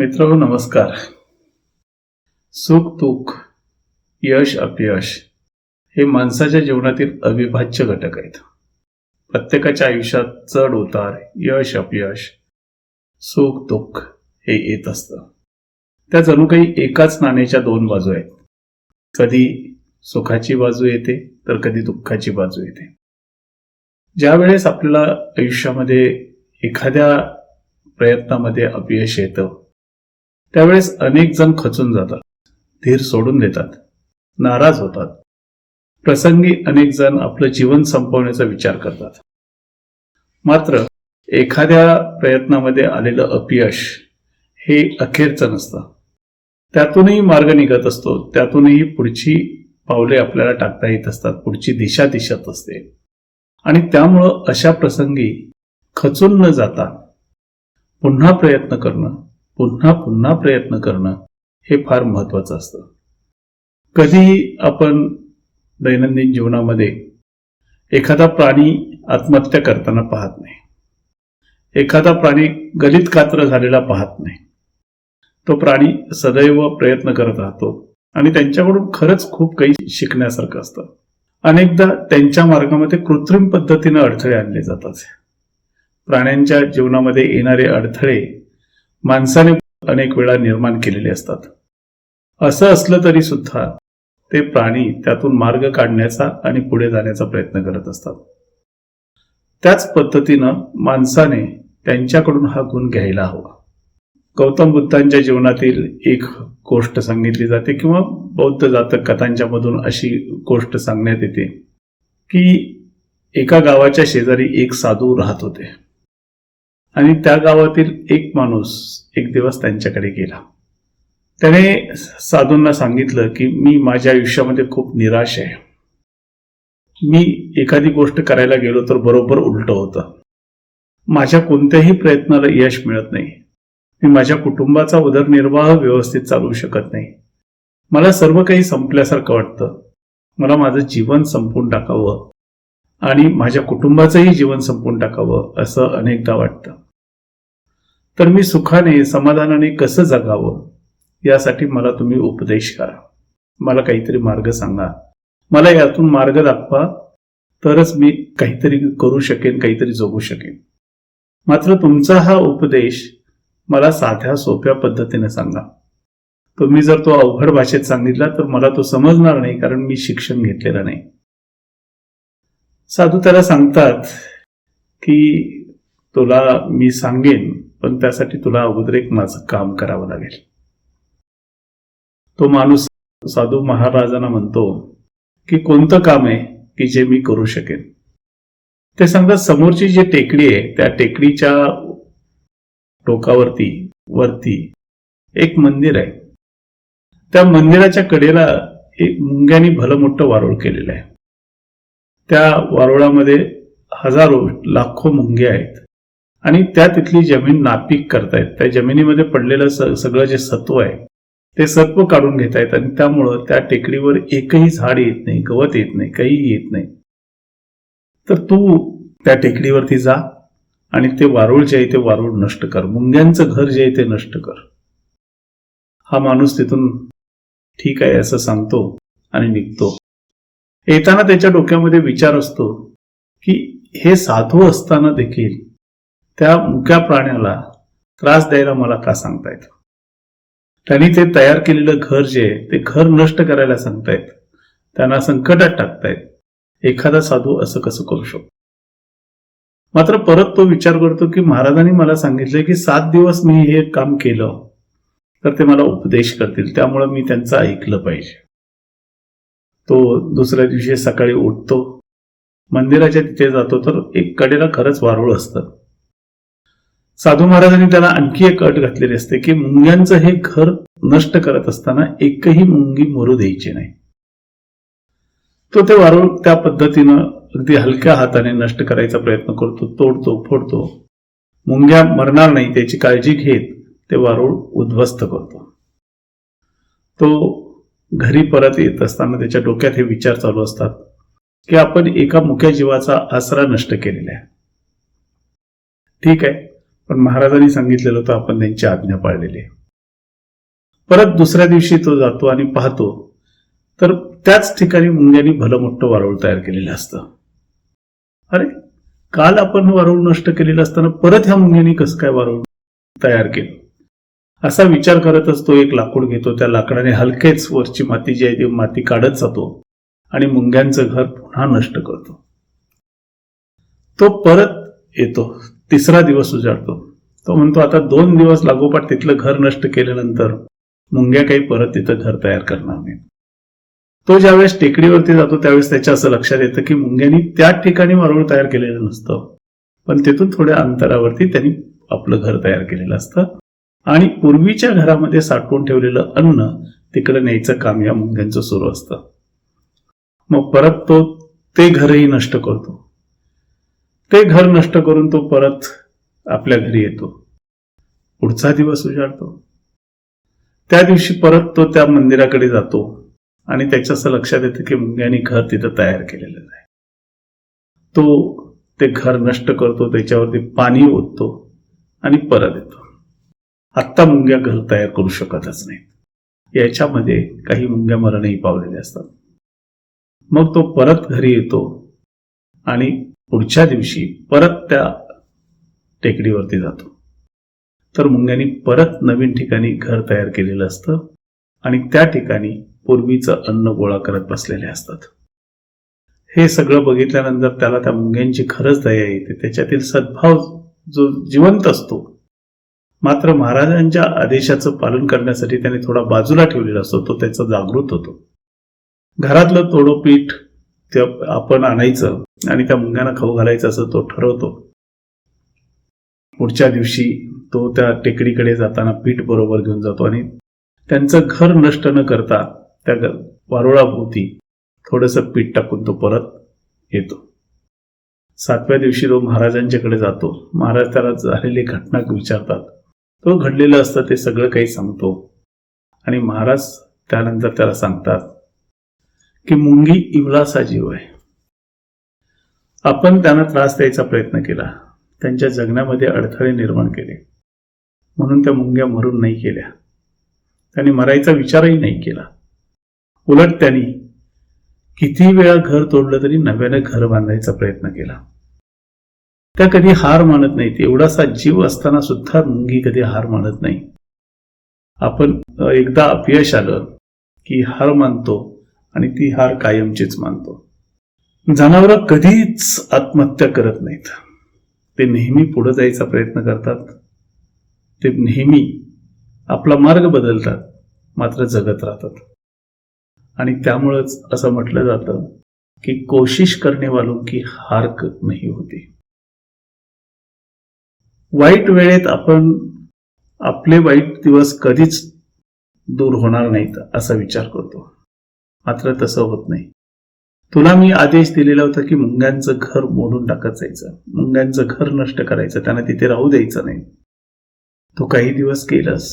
मित्रहो नमस्कार. सुख दुःख, यश अपयश हे माणसाच्या जीवनातील अविभाज्य घटक आहेत. प्रत्येकाच्या आयुष्यात चढ उतार, यश अपयश, सुख दुःख हे येत असतं. त्या जणू काही एकाच नाण्याच्या दोन बाजू आहेत. कधी सुखाची बाजू येते तर कधी दुःखाची बाजू येते. ज्या वेळेस आपल्याला आयुष्यामध्ये एखाद्या प्रयत्नामध्ये अपयश येतं त्यावेळेस अनेक जण खचून जातात, धीर सोडून देतात, नाराज होतात. प्रसंगी अनेक जण आपलं जीवन संपवण्याचा विचार करतात. मात्र एखाद्या प्रयत्नामध्ये आलेलं अपयश हे अखेरचं नसतं. त्यातूनही मार्ग निघत असतो, त्यातूनही पुढची पावले आपल्याला टाकता येत असतात, पुढची दिशा दिसत असते. आणि त्यामुळं अशा प्रसंगी खचून न जाता पुन्हा प्रयत्न करणं, पुन्हा प्रयत्न करणं हे फार महत्वाचं असतं. कधीही आपण दैनंदिन जीवनामध्ये एखादा प्राणी आत्महत्या करताना पाहत नाही, एखादा प्राणी गलित कात्र झालेला पाहत नाही. तो प्राणी सदैव प्रयत्न करत राहतो आणि त्यांच्याकडून खरंच खूप काही शिकण्यासारखं असतं. अनेकदा त्यांच्या मार्गामध्ये कृत्रिम पद्धतीने अडथळे आणले जातात. प्राण्यांच्या जीवनामध्ये येणारे अडथळे माणसाने अनेक वेळा निर्माण केलेले असतात. असं असलं तरी सुद्धा ते प्राणी त्यातून मार्ग काढण्याचा आणि पुढे जाण्याचा प्रयत्न करत असतात. त्याच पद्धतीनं माणसाने त्यांच्याकडून हा गुण घ्यायला हवा. गौतम बुद्धांच्या जीवनातील एक गोष्ट सांगितली जाते किंवा बौद्ध जातक कथांच्या मधून अशी गोष्ट सांगण्यात येते की एका गावाच्या शेजारी एक साधू राहत होते आणि त्या गावातील एक माणूस एक दिवस त्यांच्याकडे गेला. त्याने साधूंना सांगितलं की मी माझ्या आयुष्यामध्ये खूप निराश आहे. मी एखादी गोष्ट करायला गेलो तर बरोबर उलट होतं. माझ्या कोणत्याही प्रयत्नाला यश मिळत नाही. मी माझ्या कुटुंबाचा उदरनिर्वाह व्यवस्थित चालवू शकत नाही. मला सर्व काही संपल्यासारखं वाटतं. मला माझं जीवन संपवून टाकावं आणि माझ्या कुटुंबाचंही जीवन संपवून टाकावं असं अनेकदा वाटतं. तर मी सुखाने समाधानाने कसं जगावं यासाठी मला तुम्ही उपदेश करा. मला काहीतरी मार्ग सांगा. मला यातून मार्ग दाखवा, तरच मी काहीतरी करू शकेन, काहीतरी जगू शकेन. मात्र तुमचा हा उपदेश मला साध्या सोप्या पद्धतीने सांगा. तुम्ही जर तो अवघड भाषेत सांगितला तर मला तो समजणार नाही, कारण मी शिक्षण घेतलेलं नाही. साधू त्याला सांगतात की तुला मी सांगेन, पण त्यासाठी तुला अगोदर एक माझं काम करावं लागेल. तो माणूस साधू महाराजांना म्हणतो की कोणतं काम आहे की जे मी करू शकेन. ते सांगतात समोरची जी टेकडी आहे त्या टेकडीच्या टोकावरती वरती एक मंदिर आहे. त्या मंदिराच्या कडेला एक मुंग्यानी भलं मोठं वारुळ केलेलं आहे. त्या वारुळामध्ये हजारो लाखो मुंग्या आहेत आणि त्या तिथली जमीन नापीक करतायत. त्या जमिनीमध्ये पडलेलं सगळं जे सत्व आहे ते सत्व काढून घेतायत आणि त्यामुळं त्या टेकडीवर एकही झाड येत नाही, गवत येत नाही, काही येत नाही. तर तू त्या टेकडीवरती जा आणि ते वारुळ जे आहे ते वारुळ नष्ट कर, मुंग्यांचं घर जे आहे ते नष्ट कर. हा माणूस तिथून ठीक आहे असं सांगतो आणि निघतो. येताना त्याच्या डोक्यामध्ये विचार असतो की हे साधू असताना देखील त्या मुक्या प्राण्याला त्रास द्यायला मला का सांगतायत. त्यांनी ते तयार केलेलं घर जे आहे ते घर नष्ट करायला सांगतायत, त्यांना संकटात टाकतायत. एखादा साधू असं कसं करू शकतो. मात्र परत तो विचार करतो की महाराजांनी मला सांगितलं की 7 दिवस मी हे काम केलं तर ते मला उपदेश करतील, त्यामुळे मी त्यांचं ऐकलं पाहिजे. तो दुसऱ्या दिवशी सकाळी उठतो, मंदिराच्या तिथे जातो तर एक कडेला खरंच वारुळ असतं. साधू महाराजांनी त्याला आणखी एक अट घातलेली असते की मुंग्यांचं हे घर नष्ट करत असताना एकही मुंगी मरू द्यायची नाही. तो ते वारुळ त्या पद्धतीनं अगदी हलक्या हाताने नष्ट करायचा प्रयत्न करतो, तोडतो, फोडतो. मुंग्या मरणार नाही त्याची काळजी घेत ते वारुळ उद्ध्वस्त करतो. तो घरी परत येत असताना त्याच्या डोक्यात हे विचार चालू असतात की आपण एका मुक्या जीवाचा आसरा नष्ट केलेला आहे. ठीक आहे, पण महाराजांनी सांगितलेलं होतं, आपण त्यांची आज्ञा पाळलेली आहे. परत दुसऱ्या दिवशी तो जातो आणि पाहतो तर त्याच ठिकाणी मुंग्यांनी भलं मोठं वारुळ तयार केलेलं असतं. अरे, काल आपण वारुळ नष्ट केलेलं असताना परत ह्या मुंग्यांनी कसं काय वारुळ तयार केलं, असा विचार करतच तो एक लाकूड घेतो. त्या लाकडाने हलकेच वरची माती जी आहे ती माती काढत जातो आणि मुंग्यांचं घर पुन्हा नष्ट करतो. तो परत येतो, तिसरा दिवस उजाडतो. तो म्हणतो आता 2 दिवस लागोपाठ तिथलं घर नष्ट केल्यानंतर मुंग्या काही परत तिथं घर तयार करणार नाही. तो ज्यावेळेस टेकडीवरती जातो त्यावेळेस त्याच्या असं लक्षात येतं की मुंग्यांनी त्या ठिकाणी वारुळ तयार केलेलं नसतं, पण तिथून थोड्या अंतरावरती त्यांनी आपलं घर तयार केलेलं असतं आणि पूर्वीच्या घरामध्ये साठवून ठेवलेलं अन्न तिकडे न्यायचं काम या मुंग्यांचं सुरू असतं. मग परत तो ते घरही नष्ट करतो. ते घर नष्ट करून तो परत आपल्या घरी येतो. पुढचा दिवस उजाडतो. त्या दिवशी परत तो त्या मंदिराकडे जातो आणि त्याच्या असं लक्षात येतं की मुंग्यांनी घर तिथं तयार केलेलं आहे. तो ते घर नष्ट करतो, त्याच्यावरती पाणी ओततो आणि परत येतो. आत्ता मुंग्या घर तयार करू शकतच नाहीत. याच्यामध्ये काही मुंग्या मरणही पावलेल्या असतात. मग तो परत घरी येतो आणि पुढच्या दिवशी परत त्या टेकडीवरती जातो. तर मुंग्यांनी परत नवीन ठिकाणी घर तयार केलेलं असतं आणि त्या ठिकाणी पूर्वीचं अन्न गोळा करत बसलेले असतात. हे सगळं बघितल्यानंतर त्याला त्या मुंग्यांची खरंच दया येते. त्याच्यातील सद्भाव जो जिवंत असतो. मात्र महाराजांच्या आदेशाचं पालन करण्यासाठी त्याने थोडा बाजूला ठेवलेला असतो, तो त्याचा जागृत होतो. घरातलं थोडं पीठ ते आपण आणायचं आणि त्या मुंग्यांना खाऊ घालायचं असं तो ठरवतो. पुढच्या दिवशी तो त्या टेकडीकडे जाताना पीठ बरोबर घेऊन जातो आणि त्यांचं घर नष्ट न करता त्या वारुळाभोवती थोडंसं पीठ टाकून तो परत येतो. 7व्या दिवशी तो महाराजांच्याकडे जातो. महाराज त्याला झालेली घटना विचारतात. तो घडलेलं असतं ते सगळं काही सांगतो आणि महाराज त्यानंतर त्याला सांगतात की मुंगी इवलासा जीव आहे. आपण त्यांना त्रास द्यायचा प्रयत्न केला, त्यांच्या जगण्यामध्ये अडथळे निर्माण केले, म्हणून त्या मुंग्या मरून नाही गेल्या. त्यांनी मरायचा विचारही नाही केला. उलट त्यांनी किती वेळा घर तोडलं तरी नव्याने घर बांधायचा प्रयत्न केला. त्या कधी हार मानत नाहीत. एवढासा जीव असताना सुद्धा मुंगी कधी हार मानत नाही. आपण एकदा अपयश आलं की हार मानतो आणि ती हार कायमचीच मानतो. जनावरं कधीच आत्महत्या करत नाहीत. ते नेहमी पुढे जायचा प्रयत्न करतात. ते नेहमी आपला मार्ग बदलतात, मात्र जगत राहतात. आणि त्यामुळेच असं म्हटलं जातं की कोशिश करने वालों की हार नाही होती. वाईट वेळेत आपण आपले वाईट दिवस कधीच दूर होणार नाहीत असा विचार करतो, मात्र तसं होत नाही. तुला मी आदेश दिलेला होता की मुंग्यांचं घर मोडून टाकत जायचं, मुंग्यांचं घर नष्ट करायचं, त्यांना तिथे राहू द्यायचं नाही. तू काही दिवस केलंस,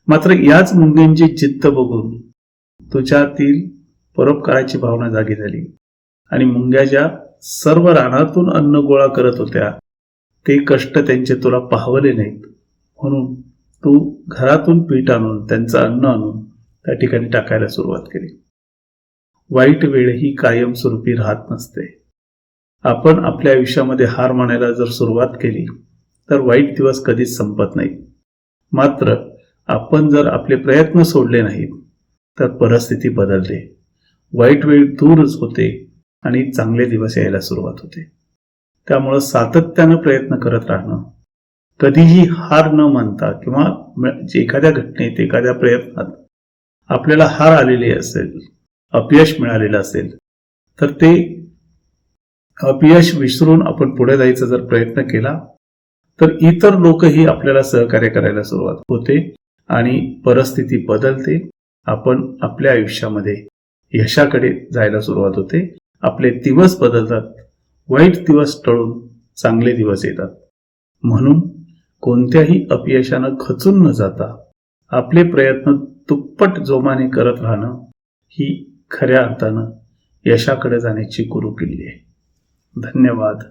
मात्र याच मुंग्यांची जिद्द बघून तुझ्यातील परोपकाराची भावना जागी झाली आणि मुंग्या ज्या सर्व रानातून अन्न गोळा करत होत्या ते कष्ट त्यांचे तुला पाहवले नाहीत, म्हणून तू घरातून पीठ आणून त्यांचं अन्न आणून त्या ठिकाणी टाकायला सुरुवात केली. वाईट वेळ ही कायमस्वरूपी राहत नसते. आपण आपल्या आयुष्यामध्ये हार मानायला जर सुरुवात केली तर वाईट दिवस कधीच संपत नाही. मात्र आपण जर आपले प्रयत्न सोडले नाहीत तर परिस्थिती बदलते. वाईट वेळ दूरच होते आणि चांगले दिवस यायला सुरुवात होते. त्यामुळे सातत्यानं प्रयत्न करत राहणं, कधीही हार न मानता किंवा एखाद्या घटनेत एखाद्या प्रयत्नात आपल्याला हार आलेली असेल, अपयश मिळालेलं असेल तर ते अपयश विसरून आपण पुढे जायचा जर प्रयत्न केला तर इतर लोकही आपल्याला सहकार्य करायला सुरुवात होते आणि परिस्थिती बदलते. आपण आपल्या आयुष्यामध्ये यशाकडे जायला सुरुवात होते. आपले दिवस बदलतात. वाईट दिवस टळून चांगले दिवस येतात. म्हणून कोणत्याही अपयशानं खचून न जाता आपले प्रयत्न दुप्पट जोमाने करत राहणं ही खऱ्या अर्थानं यशाकडे जाण्याची गुरुकिल्ली आहे. धन्यवाद.